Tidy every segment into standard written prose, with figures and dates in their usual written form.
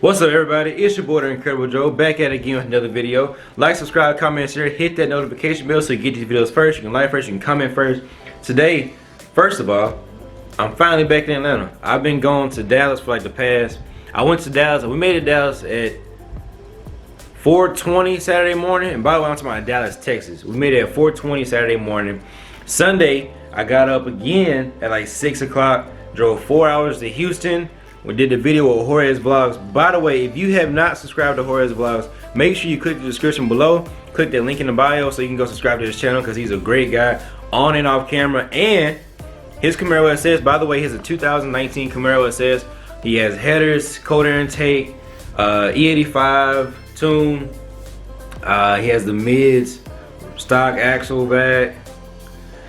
What's up, everybody? It's your boy, the Incredible Joe, back at it again with another video. Like, subscribe, comment, share, hit that notification bell so you get these videos first. You can like first, you can comment first. Today, first of all, I'm finally back in Atlanta. I've been going to Dallas for like the past. I went to Dallas, and we made it to Dallas at 4:20 Saturday morning. And by the way, I'm talking about Dallas, Texas. We made it at 4:20 Saturday morning. Sunday, I got up again at like 6 o'clock, drove 4 hours to Houston. We did the video with JORGE'S vlogs. By the way, if you have not subscribed to JORGE'S vlogs, make sure you click the description below. Click that link in the bio so you can go subscribe to his channel because he's a great guy on and off camera. And his Camaro SS, by the way, he's a 2019 Camaro SS. He has headers, cold air intake, E85 tune. He has the mids, stock axle back.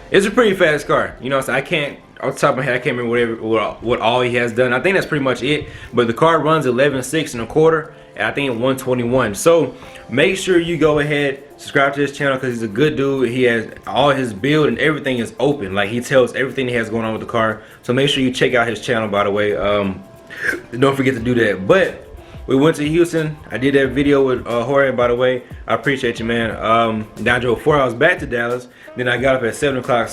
It's a pretty fast car. You know what I'm saying? Off the top of my head, I can't remember what all he has done. I think that's pretty much it. But the car runs 11.6 and a quarter, and I think 121. So make sure you go ahead, subscribe to his channel because he's a good dude. He has all his build and everything is open. Like, he tells everything he has going on with the car. So make sure you check out his channel, by the way. Don't forget to do that. But we went to Houston. I did that video with Jorge, by the way. I appreciate you, man. Then I drove 4 hours back to Dallas. Then I got up at 7 o'clock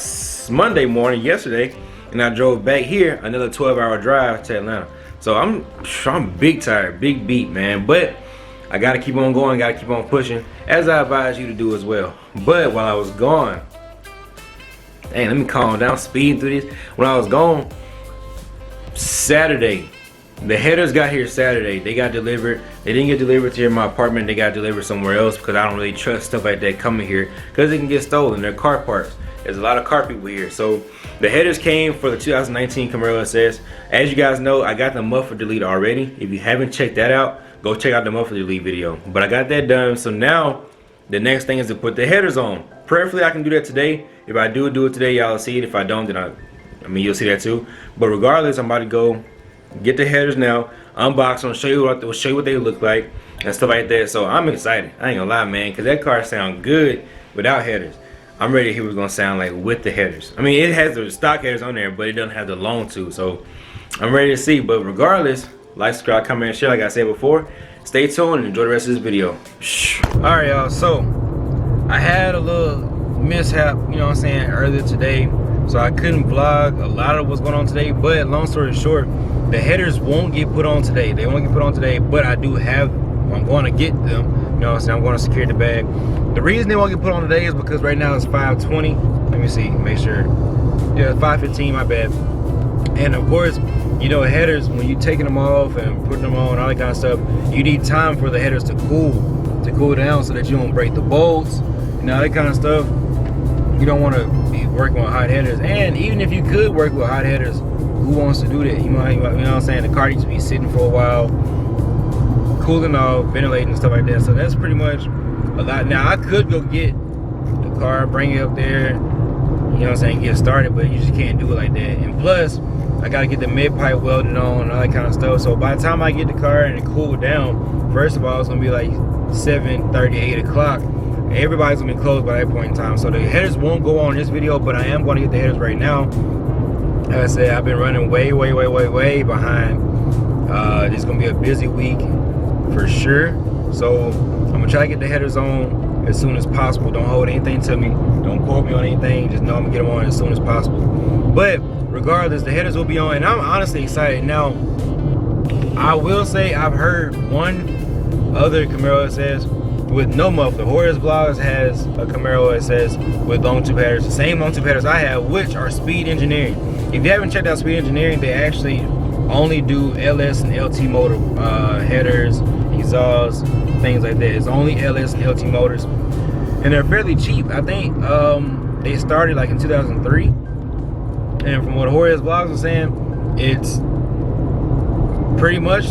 Monday morning, yesterday. And I drove back here, another 12-hour drive to Atlanta. So I'm big tired, big beat, man. But I gotta keep on going, gotta keep on pushing, as I advise you to do as well. But while I was gone, dang, let me calm down, speeding through this. When I was gone, Saturday, the headers got here Saturday. They got delivered. They didn't get delivered to my apartment. They got delivered somewhere else because I don't really trust stuff like that coming here because it can get stolen. They're car parts. There's a lot of car people here. So the headers came for the 2019 Camaro SS. As you guys know, I got the muffler delete already. If you haven't checked that out, go check out the muffler delete video. But I got that done. So now the next thing is to put the headers on. Preferably I can do that today. If I do it today, y'all will see it. If I don't, then I mean, you'll see that too. But regardless, I'm about to go get the headers now, unbox them, show you what they look like and stuff like that. So I'm excited. I ain't gonna lie, man, because that car sounds good without headers. I'm ready to hear what it's gonna sound like with the headers. I mean, it has the stock headers on there, but it doesn't have the Longtube. So I'm ready to see. But regardless, like, subscribe, comment, and share like I said before. Stay tuned and enjoy the rest of this video. Alright, y'all, so I had a little mishap, you know what I'm saying, earlier today. So I couldn't vlog a lot of what's going on today. But long story short, the headers won't get put on today. They won't get put on today, but I do have, I'm going to get them. You know what I'm saying? I'm going to secure the bag. The reason they won't get put on today is because right now it's 5:20. Let me see, make sure. Yeah, 5:15, my bad. And of course, you know, headers, when you're taking them off and putting them on, all that kind of stuff, you need time for the headers to cool down so that you don't break the bolts and all that kind of stuff. You don't want to be working with hot headers. And even if you could work with hot headers, who wants to do that? You know what I'm saying? The car needs to be sitting for a while, cooling off, ventilating and stuff like that. So that's pretty much a lot. Now I could go get the car, bring it up there, you know what I'm saying, get started, but you just can't do it like that. And plus, I gotta get the mid pipe welded on and all that kind of stuff. So by the time I get the car and it cooled down, first of all, it's gonna be like 7:30, 8 o'clock. Everybody's gonna be closed by that point in time. So the headers won't go on this video, but I am gonna get the headers right now. Like I said, I've been running way behind. It's gonna be a busy week for sure. So I'm gonna try to get the headers on as soon as possible. Don't hold anything to me. Don't quote me on anything. Just know I'm gonna get them on as soon as possible. But regardless, the headers will be on, and I'm honestly excited. Now, I will say I've heard one other Camaro SS with no muffler. JORGE'S vlogs has a Camaro SS with Longtube headers, the same Longtube headers I have, which are Speed Engineering. If you haven't checked out Speed Engineering, they actually only do LS and LT motor headers, exhausts, things like that. It's only LS and LT motors, and they're fairly cheap. I think they started like in 2003, and from what JORGE'S vlogs are saying, it's pretty much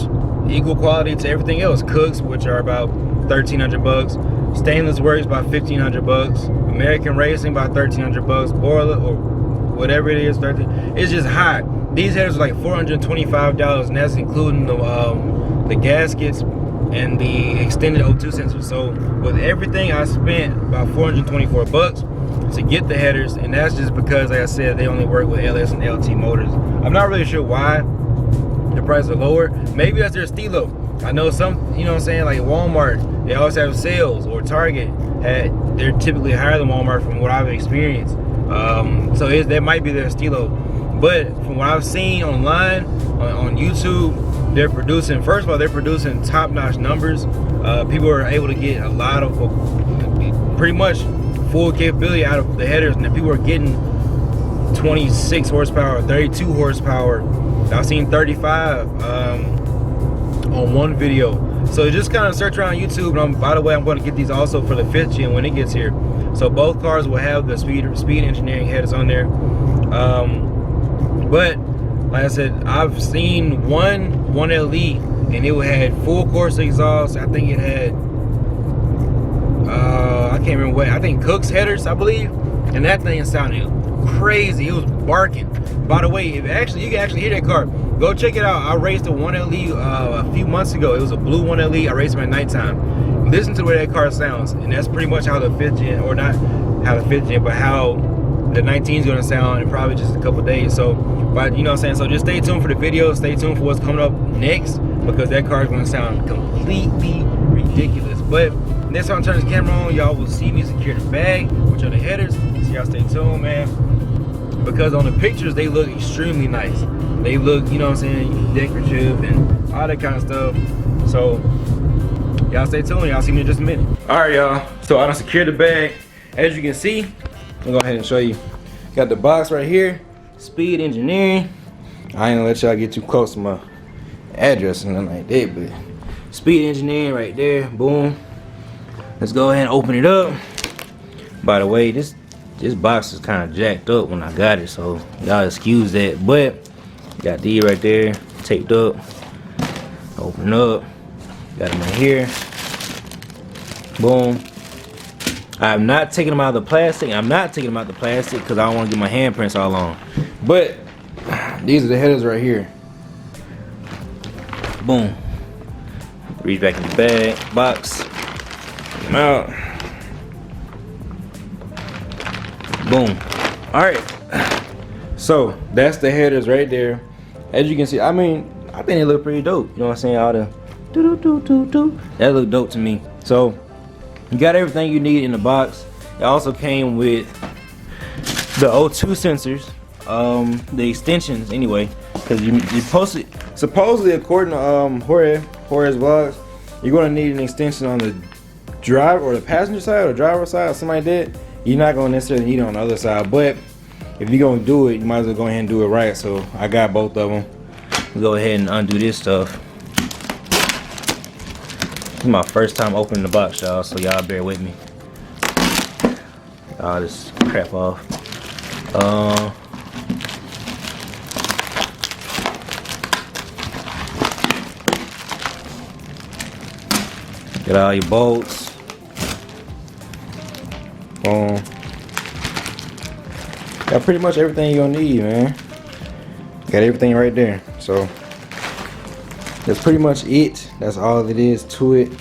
equal quality to everything else. Cooks, which are about 1,300 bucks. Stainless Works about 1,500 bucks. American Racing about 1,300 bucks. Boiler or whatever it is, 13. It's just hot. These headers are like $425, and that's including the gaskets and the extended O2 sensor. So with everything, I spent about 424 bucks. to get the headers, and that's just because, like I said, they only work with LS and LT motors. I'm not really sure why the prices are lower. Maybe that's their stilo. I know some, you know what I'm saying, like Walmart, they always have sales, or Target, they're typically higher than Walmart from what I've experienced. So that might be their stilo. But from what I've seen online, on YouTube, they're producing, first of all, they're producing top-notch numbers. People are able to get a lot of, pretty much full capability out of the headers, and people are getting 26 horsepower, 32 horsepower. I've seen 35 on one video. So just kind of search around YouTube, and by the way, I'm going to get these also for the 5th gen when it gets here. So both cars will have the speed engineering headers on there. But like I said, I've seen one LE, and it had full course exhaust. I think it had I can't remember what, I think Cook's headers, I believe, and that thing sounded crazy. It was barking. By the way, if actually you can actually hear that car, go check it out. I raced a 1LE a few months ago. It was a blue 1LE. I raced it at nighttime. Listen to the way that car sounds, and that's pretty much how the 5th gen, or not how the 5th gen, but how the 19 is going to sound in probably just a couple days. So, but you know what I'm saying, so just stay tuned for the video, stay tuned for what's coming up next, because that car is going to sound completely ridiculous. But next time I turn this camera on, y'all will see me secure the bag, which are the headers. So y'all stay tuned, man, because on the pictures they look extremely nice. They look, you know what I'm saying, decorative and all that kind of stuff. So y'all stay tuned, y'all see me in just a minute. All right, y'all, so I done secured the bag. As you can see, I'm gonna go ahead and show you. Got the box right here, speed engineering. I ain't gonna let y'all get too close to my address and nothing like that, but speed engineering right there, boom. Let's go ahead and open it up. By the way, this box is kind of jacked up when I got it, so y'all excuse that. But got these right there, taped up. Open up. Got them right here. Boom. I'm not taking them out of the plastic. I'm not taking them out of the plastic because I don't want to get my handprints all on. But these are the headers right here. Boom. Reach back in the bag, box. Take them out. Boom. All right. So that's the headers right there. As you can see, I mean, I think they look pretty dope. You know what I'm saying? All the doo-doo-doo-doo-doo. That look dope to me. So you got everything you need in the box. It also came with the O2 sensors, the extensions anyway, because you posted, supposedly according to Jorge's vlogs, you're gonna need an extension on the driver or the passenger side or driver side or something like that. You're not gonna necessarily need it on the other side, but if you're gonna do it, you might as well go ahead and do it right. So I got both of them. Let's go ahead and undo this stuff. This is my first time opening the box, y'all, so y'all bear with me. All this crap off. Get all your bolts. Boom. Got pretty much everything you're gonna need, man. Got everything right there. So that's pretty much it. That's all it is to it.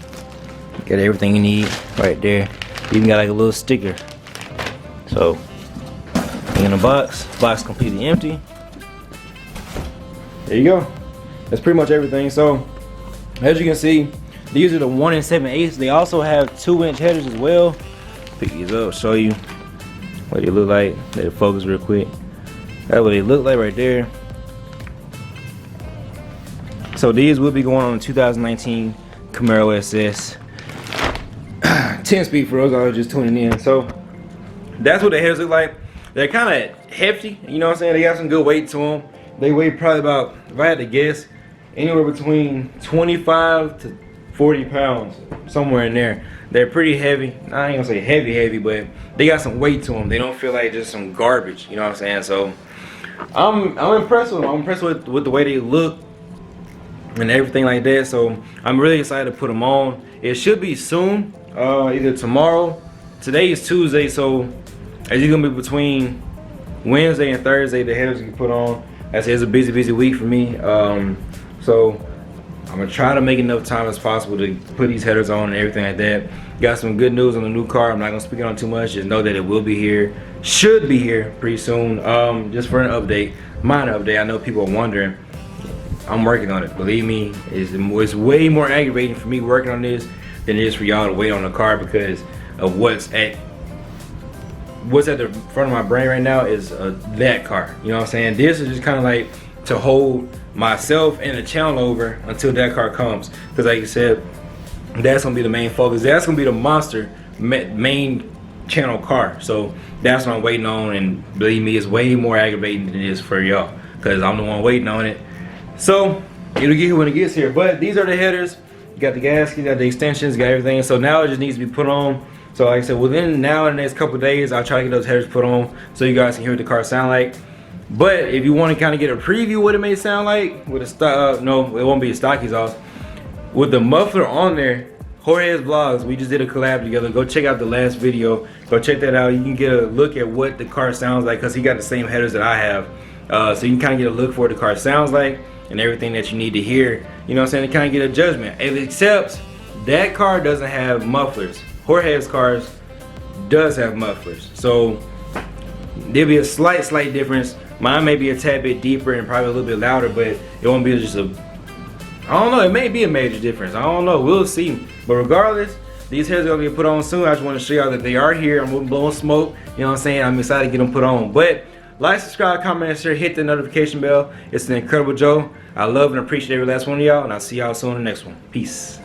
Got everything you need right there. Even got like a little sticker. So in the box completely empty. There you go. That's pretty much everything. So as you can see, these are the 1 7/8. They also have 2-inch headers as well. Pick these up, show you what they look like. Let it focus real quick. That's what they look like right there. So these will be going on the 2019 Camaro SS 10-speed for those that are just tuning in. So that's what the headers look like. They're kind of hefty, you know what I'm saying? They got some good weight to them. They weigh probably about, if I had to guess, anywhere between 25 to 40 pounds, somewhere in there. They're pretty heavy. I ain't gonna say heavy, but they got some weight to them. They don't feel like just some garbage, you know what I'm saying? So I'm impressed with them. I'm impressed with the way they look and everything like that. So I'm really excited to put them on. It should be soon, either tomorrow. Today is Tuesday, so it's gonna be between Wednesday and Thursday the headers can put on. As it's a busy week for me. So I'm gonna try to make enough time as possible to put these headers on and everything like that. got some good news on the new car. I'm not gonna speak on too much. Just know that it will be here, should be here pretty soon. Just for an update, minor update. I know people are wondering. I'm working on it. Believe me, it's way more aggravating for me working on this than it is for y'all to wait on the car, because of what's at the front of my brain right now is that car. You know what I'm saying? This is just kind of like to hold myself and the channel over until that car comes, because like I said, that's gonna be the main focus. That's gonna be the monster main channel car. So that's what I'm waiting on, and believe me, it's way more aggravating than it is for y'all, because I'm the one waiting on it. So it'll get here when it gets here. But these are the headers. You got the gasket, got the extensions, got everything. So now it just needs to be put on. So like I said, within now and the next couple of days, I'll try to get those headers put on so you guys can hear what the car sound like. But if you want to kind of get a preview what it may sound like with a no, it won't be a stock exhaust. With the muffler on there, Jorge's Vlogs, we just did a collab together. Go check out the last video. Go check that out. You can get a look at what the car sounds like, because he got the same headers that I have. So you can kind of get a look for what the car sounds like and everything that you need to hear. You know what I'm saying? To kind of get a judgment. Except that car doesn't have mufflers. Jorge's cars does have mufflers. So there'll be a slight difference. Mine may be a tad bit deeper and probably a little bit louder, but it won't be just a, I don't know, it may be a major difference. I don't know, we'll see. But regardless, these heads are gonna get put on soon. I just want to show y'all that they are here. I'm blowing smoke, you know what I'm saying? I'm excited to get them put on. But like, subscribe, comment, and share, hit the notification bell. It's the Incredible Joe. I love and appreciate every last one of y'all, and I'll see y'all soon in the next one. Peace.